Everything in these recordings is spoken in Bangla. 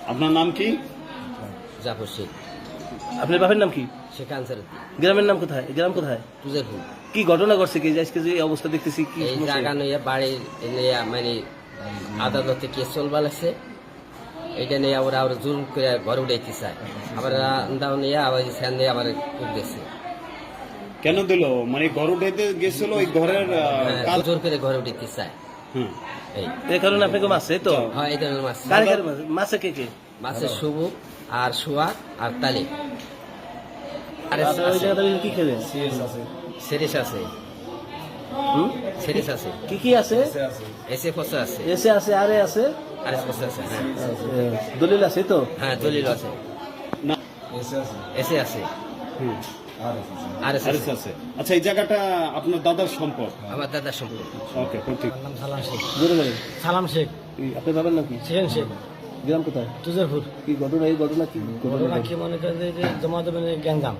আপনার নাম কি? জাফর শেখ। আপনার বাপের নাম কি? শেখ আনসার। গ্রামের নাম কোথায়? গ্রাম কোথায়? তুজারপুর। কি ঘটনা ঘটছে কি আজকে যে এই অবস্থা দেখতেছি? কি এই সমস্যা? জায়গা নিয়ে বাড়ির নিয়ে মানে আদালতে কেস চলবা লাগছে। এটা নিয়ে ওরা জোর করে ঘরে উঠাইতে চায়। আবার দাও নিয়ে আবার স্যান দিয়ে আবার খুব গেছে। কেন দিল? মানে ঘর উঠাইতে গেছিল ওই ঘরের জোর করে ঘরে উঠাইতে চায়। হুম। এই কারণে আপনাকে মারছে তো? হ্যাঁ, এই ধরনের মাছ। কারে কারে মারছে? কে কে? মাছের সুবুক আর সোয়াক আর তালে। আর আচ্ছা, ওই জায়গাটা কি খেলে? সেরেস আছে। সেরেস আছে। কি কি আছে? এসে ফসা আছে। এসে আছে, আরে আছে, আর ফসা আছে। হ্যাঁ, দলিল আছে তো? হ্যাঁ, দলিল আছে। না, এসে আছে। হুম, আর আরেস আছে। আচ্ছা, এই জায়গাটা আপনার দাদার সম্পদ? আমার দাদার সম্পর্ক। ওকে, ঠিক। নাম সালাম শেখ। জোরে বলেন। সালাম শেখ। আপনার বাবার নাম কি? শেখ শেখ। গ্রাম কোথায়? তুজারপুর। কি ঘটনা? এই ঘটনা কি? ঘটনা কি মনে করেন যে জমা দেবেন গ্যাঞ্জাম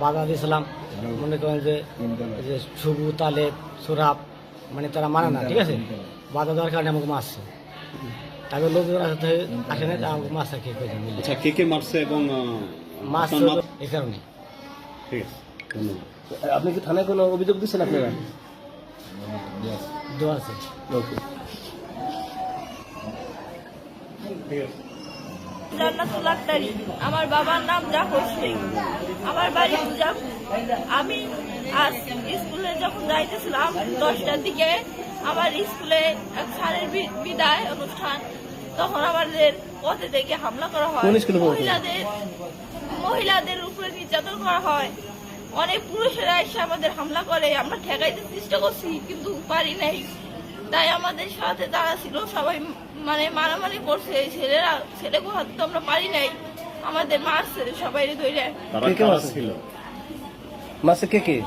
বাধা দিয়েছিলাম। মনে করেন যে সুবু তালে সুরাব মানে তারা মানে না, ঠিক আছে, বাধা দেওয়ার কারণে আমাকে মারছে। তারপরে লোকজন আসে না, আমাকে মাছটা খেয়ে ফেলছে মিলে। আচ্ছা, কে মারছে এবং মাছ আপনার মা- এই কারণে। ঠিক আছে, ধন্যবাদ। আপনি কি থানায় কোনো অভিযোগ দিচ্ছেন আপনারা? দেওয়া আছে। ওকে। ঠিক আছে। জান্নাতুল আক্তারি। আমার বাবার নাম জাফর শেখ। আমার বাড়ি তুজারপুর। আমি আজ স্কুলে যখন যাইতেছিলাম 10টার দিকে, আমার স্কুলে এক স্যারের বিদায় অনুষ্ঠান, তখন আমাদের পথে থেকে হামলা করা হয়। কোন স্কুলে পড়তেন? মহিলাদের উপরে নির্যাতন করা হয়। অনেক পুরুষেরা এসে আমাদের হামলা করে। আমরা ঠেকাইতে চেষ্টা করছি কিন্তু পারি নাই। তাই আমাদের সাথে যারা ছিল সবাই মানে মারামারি করছে। ছেলেকে হাতে তো আমরা পারি নাই, আমাদের মারছে সবাই ধরে। তারা কে কে কারা মারছে? ছিল? মারছে কে কে?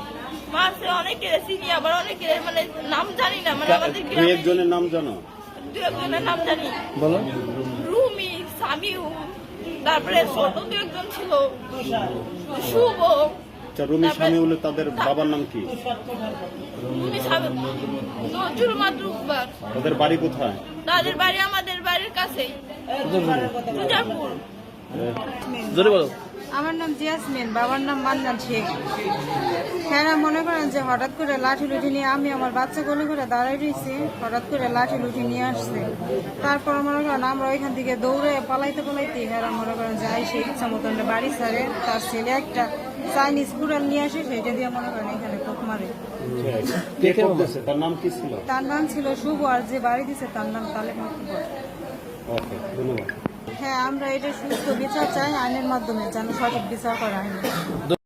মারছে অনেকে চিনি, আবার অনেকে মানে নাম জানি না। মানে আমাদের দুই গ্রামে একজনের নাম জানো? দু একজনের নাম জানি। বলো। রুমি, সামিউ, তারপরে ছোট দু একজন ছিল, শুভ। আচ্ছা, রুমি শামিউল, তাদের বাবার নাম কি? নজরুল মাতরুকবার। তাদের বাড়ি কোথায়? তাদের বাড়ি আমাদের বাড়ির কাছেই, তুজারপুর। জোরে বলো। আমার নাম জিয়াসমিন, বাবার নাম মান্নান শেখ। হ্যাঁ, মনে করেন যে হঠাৎ করে লাঠি লুঠি নিয়ে আমি আমার বাচ্চা কোলে করে দাঁড়াই রয়েছি, হঠাৎ করে লাঠি লুঠি নিয়ে আসছে। তারপর মনে করেন আমরা ওইখান থেকে দৌড়ে পালাইতে হ্যাঁ মনে করেন যে সেই ইচ্ছা মতন বাড়ি ছাড়ে। তার ছেলে একটা চাইনিজ কুড়াল নিয়ে আসে, সেটা দিয়ে মনে করেন এখানে কোপ মারে। কে করতেছে? তার নাম কি ছিল? তার নাম ছিল শুভ, আর যে বাড়ি দিছে তার নাম তালেব মাতবর। ওকে, ধন্যবাদ। হ্যাঁ, আমরা এটা সুস্থ বিচার চাই আইনের মাধ্যমে, যেন সঠিক বিচার করা হয়।